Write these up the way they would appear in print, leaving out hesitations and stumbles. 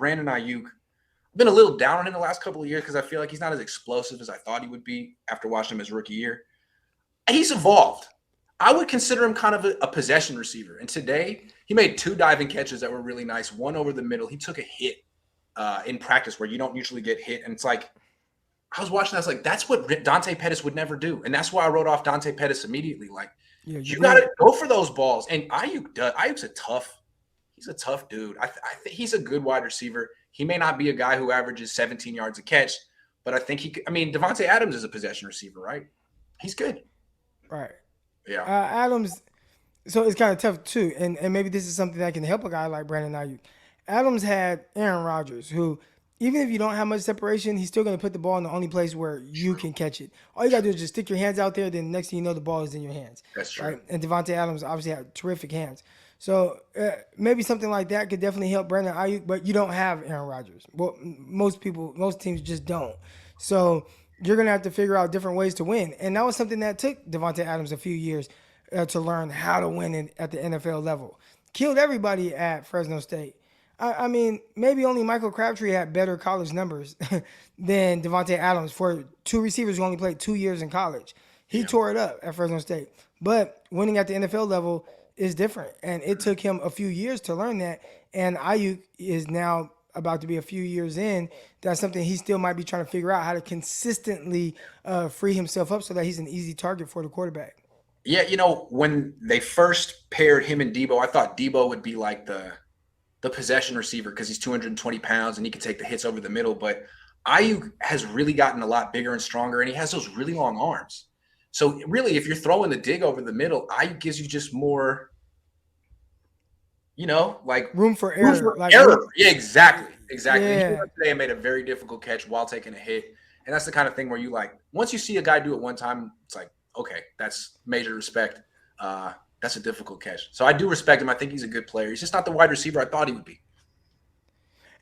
Brandon Aiyuk. I've been a little down on him the last couple of years because I feel like he's not as explosive as I thought he would be after watching him his rookie year. He's evolved. I would consider him kind of a possession receiver. And today, he made 2 diving catches that were really nice. One over the middle. He took a hit in practice where you don't usually get hit. And it's like, I was watching, I was like, that's what Dante Pettis would never do. And that's why I wrote off Dante Pettis immediately. Like, you got to go for those balls. And Ayuk's he's a tough dude. I think he's a good wide receiver. He may not be a guy who averages 17 yards a catch, but I think Devontae Adams is a possession receiver, right? He's good. Right. Yeah. Adams, so it's kind of tough too. And maybe this is something that can help a guy like Brandon Aiyuk. Adams had Aaron Rodgers, who, even if you don't have much separation, he's still going to put the ball in the only place where you can catch it. All you got to do is just stick your hands out there, then next thing you know, the ball is in your hands. That's true. Right? And Devontae Adams obviously had terrific hands. So maybe something like that could definitely help Brandon Aiyuk, but you don't have Aaron Rodgers. Well, most teams just don't. So you're going to have to figure out different ways to win. And that was something that took Devontae Adams a few years to learn how to win at the NFL level. Killed everybody at Fresno State. I mean, maybe only Michael Crabtree had better college numbers than Devontae Adams for 2 receivers who only played 2 years in college. He tore it up at Fresno State. But winning at the NFL level is different. And it took him a few years to learn that. And Aiyuk is now about to be a few years in. That's something he still might be trying to figure out, how to consistently free himself up so that he's an easy target for the quarterback. Yeah, when they first paired him and Debo, I thought Debo would be like the possession receiver because he's 220 pounds and he can take the hits over the middle. But Aiyuk has really gotten a lot bigger and stronger, and he has those really long arms. So really, if you're throwing the dig over the middle, Aiyuk gives you just more, like room for error. Yeah, exactly. Yeah. Today I made a very difficult catch while taking a hit. And that's the kind of thing where you once you see a guy do it one time, it's like, okay, that's major respect. That's a difficult catch. So I do respect him. I think he's a good player. He's just not the wide receiver I thought he would be.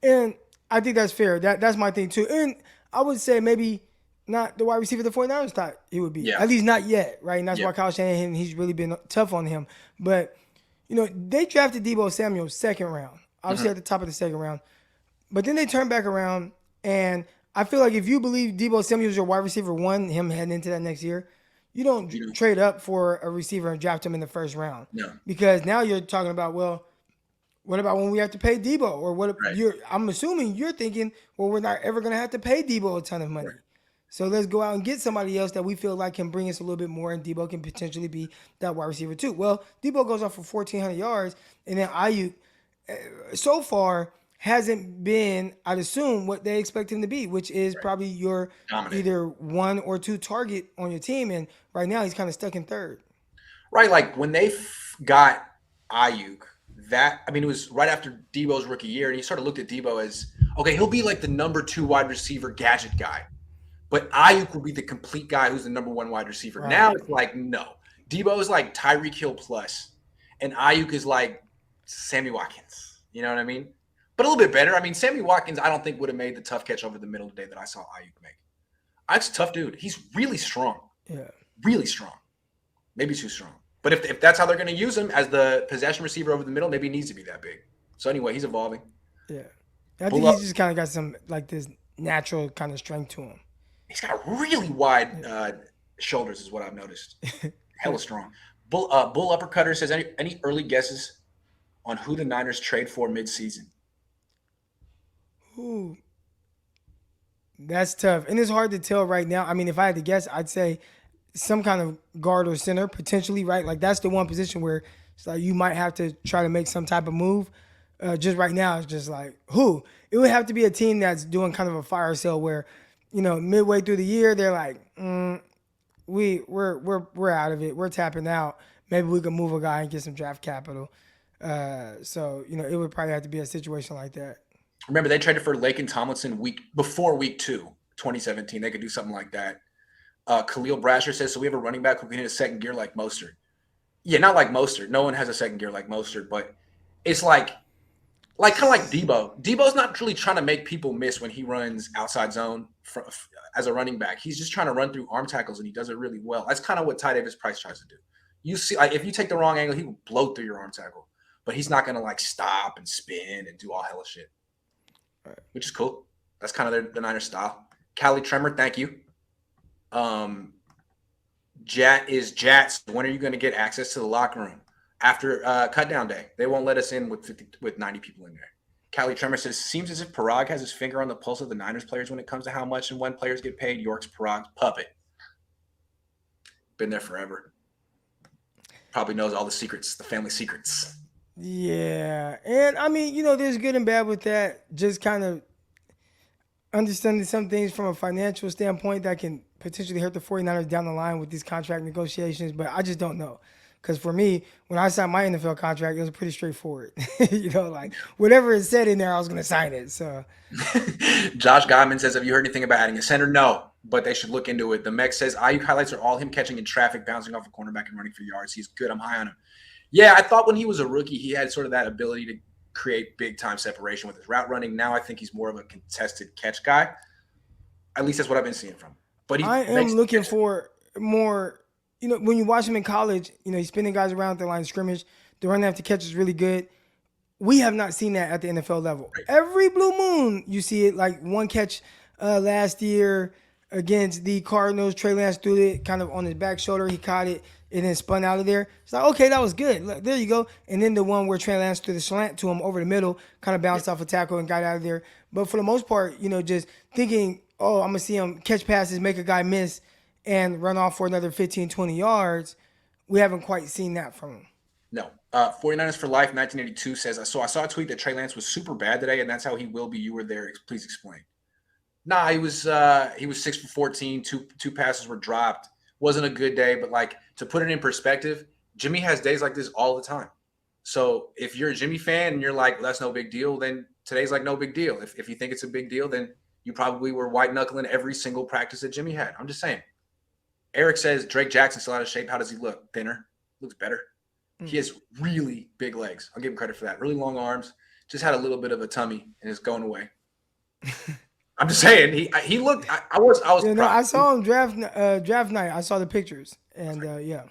And I think that's fair. That's my thing too. And I would say maybe not the wide receiver the 49ers thought he would be. Yeah. At least not yet, right? And that's why Kyle Shanahan, he's really been tough on him. But, they drafted Deebo Samuel 2nd round, obviously at the top of the 2nd round. But then they turned back around, and I feel like if you believe Deebo Samuel is your wide receiver 1, him heading into that next year, you don't trade up for a receiver and draft him in the 1st round. No. Because now you're talking about, well, what about when we have to pay Debo? Or what? Right. I'm assuming you're thinking, well, we're not ever going to have to pay Debo a ton of money. Right. So let's go out and get somebody else that we feel like can bring us a little bit more, and Debo can potentially be that wide receiver too. Well, Debo goes off for 1,400 yards, and then Aiyuk, so far, hasn't been, I'd assume, what they expect him to be, which is probably your either 1 or 2 target on your team. And right now he's kind of stuck in 3rd. Right. Like when they got Aiyuk, it was right after Debo's rookie year, and you sort of looked at Debo as, okay, he'll be like the number 2 wide receiver gadget guy. But Aiyuk will be the complete guy who's the number 1 wide receiver. Right. Now it's like, no. Debo is like Tyreek Hill plus, and Aiyuk is like Sammy Watkins. You know what I mean? But a little bit better. I mean, Sammy Watkins, I don't think would have made the tough catch over the middle today that I saw Aiyuk make. Aiyuk's a tough dude. He's really strong. Yeah. Really strong. Maybe too strong. But if that's how they're going to use him as the possession receiver over the middle, maybe he needs to be that big. So anyway, he's evolving. Yeah. I think he's just kind of got some, like, this natural kind of strength to him. He's got really wide shoulders is what I've noticed. Hella strong. Bull Uppercutter says, any early guesses on who the Niners trade for midseason? Ooh, that's tough. And it's hard to tell right now. I mean, if I had to guess, I'd say some kind of guard or center, potentially, right? Like, that's the one position where it's like you might have to try to make some type of move. Just right now, it's just like, who? It would have to be a team that's doing kind of a fire sale where, midway through the year, they're like, we're out of it. We're tapping out. Maybe we can move a guy and get some draft capital. So, it would probably have to be a situation like that. Remember, they traded for Laken Tomlinson before week 2, 2017. They could do something like that. Khalil Brasher says, so we have a running back who can hit a second gear like Mostert. Yeah, not like Mostert. No one has a second gear like Mostert, but it's like kind of like Debo. Debo's not really trying to make people miss when he runs outside zone as a running back. He's just trying to run through arm tackles, and he does it really well. That's kind of what Ty Davis Price tries to do. You see, if you take the wrong angle, he will blow through your arm tackle, but he's not going to stop and spin and do all hella shit. which is cool. That's kind of the Niners style. Callie Tremor, thank you. Jats. When are you going to get access to the locker room after cut down day? They won't let us in with 90 people in there. Callie Tremor says, seems as if Parag has his finger on the pulse of the Niners players when it comes to how much and when players get paid. York's Parag's puppet. Been there forever. Probably knows all the secrets, the family secrets. Yeah. And I mean, there's good and bad with that. Just kind of understanding some things from a financial standpoint that can potentially hurt the 49ers down the line with these contract negotiations, but I just don't know. Because for me, when I signed my NFL contract, it was pretty straightforward. Like whatever is said in there, I was going to sign it. So, Josh Godman says, have you heard anything about adding a center? No, but they should look into it. The Mex says, Aiyuk highlights are all him catching in traffic, bouncing off a cornerback and running for yards. He's good. I'm high on him. Yeah, I thought when he was a rookie, he had sort of that ability to create big-time separation with his route running. Now I think he's more of a contested catch guy. At least that's what I've been seeing from him. But I am looking for more. When you watch him in college, he's spinning guys around the line of scrimmage. The run after catch is really good. We have not seen that at the NFL level. Right. Every blue moon, you see it. Like one catch last year against the Cardinals, Trey Lance threw it kind of on his back shoulder. He caught it and then spun out of there. It's like, okay, that was good. Look, there you go. And then the one where Trey Lance threw the slant to him over the middle, kind of bounced off a tackle and got out of there. But for the most part, just thinking, oh, I'm going to see him catch passes, make a guy miss, and run off for another 15, 20 yards. We haven't quite seen that from him. No. 49ers for Life 1982 says, I saw a tweet that Trey Lance was super bad today, and that's how he will be. You were there. Please explain. Nah, he was 6 for 14. Two passes were dropped. Wasn't a good day, but like to put it in perspective, Jimmy has days like this all the time. So if you're a Jimmy fan and you're like, well, that's no big deal, then today's like no big deal. If you think it's a big deal, then you probably were white knuckling every single practice that Jimmy had. I'm just saying. Eric says Drake Jackson's still out of shape. How does he look? Thinner. Looks better. He has really big legs. I'll give him credit for that. Really long arms. Just had a little bit of a tummy and it's going away. I'm just saying he looked. I was. I saw him draft night. I saw the pictures and yeah.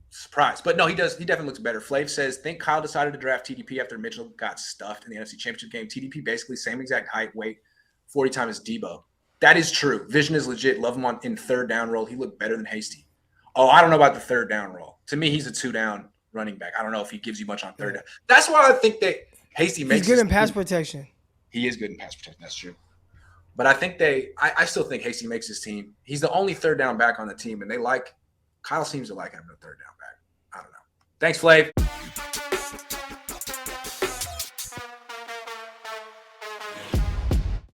Surprised, but no, he does. He definitely looks better. Flav says, think Kyle decided to draft TDP after Mitchell got stuffed in the NFC Championship game. TDP basically same exact height, weight, 40 times Debo. That is true. Vision is legit. Love him in third down role. He looked better than Hasty. Oh, I don't know about the third down role. To me, he's a 2-down running back. I don't know if he gives you much on third down. That's why I think that Hasty makes. He's good in pass protection. He is good in pass protection. That's true. But I think I still think Hasty makes his team. He's the only third down back on the team, and Kyle seems to like having a third down back. I don't know. Thanks, Flav.